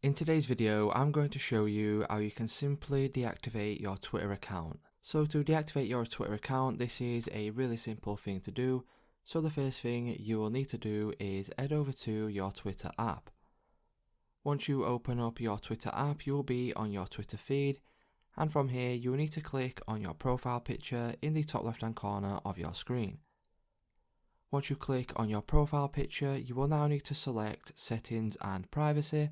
In today's video, I'm going to show you how you can simply deactivate your Twitter account. So to deactivate your Twitter account, this is a really simple thing to do. So the first thing you will need to do is head over to your Twitter app. Once you open up your Twitter app, you'll be on your Twitter feed. And from here, you will need to click on your profile picture in the top left hand corner of your screen. Once you click on your profile picture, you will now need to select Settings and Privacy.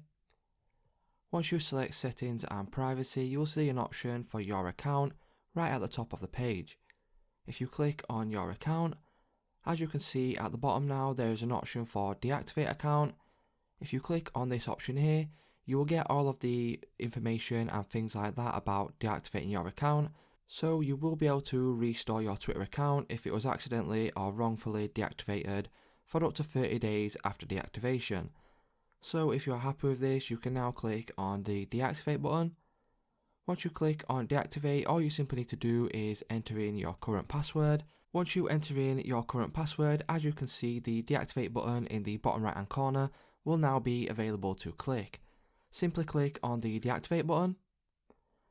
Once you select Settings and Privacy, you will see an option for your account right at the top of the page. If you click on your account, as you can see at the bottom now, there is an option for Deactivate Account. If you click on this option here, you will get all of the information and things like that about deactivating your account. So you will be able to restore your Twitter account if it was accidentally or wrongfully deactivated for up to 30 days after deactivation. So if you are happy with this, you can now click on the Deactivate button. Once you click on Deactivate, all you simply need to do is enter in your current password. Once you enter in your current password, as you can see, the Deactivate button in the bottom right hand corner will now be available to click. Simply click on the Deactivate button.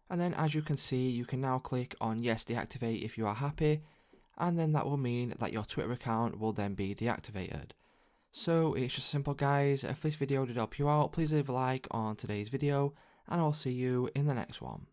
And then as you can see, you can now click on Yes Deactivate if you are happy. And then that will mean that your Twitter account will then be deactivated. So it's just simple, guys. If this video did help you out, please leave a like on today's video and I'll see you in the next one.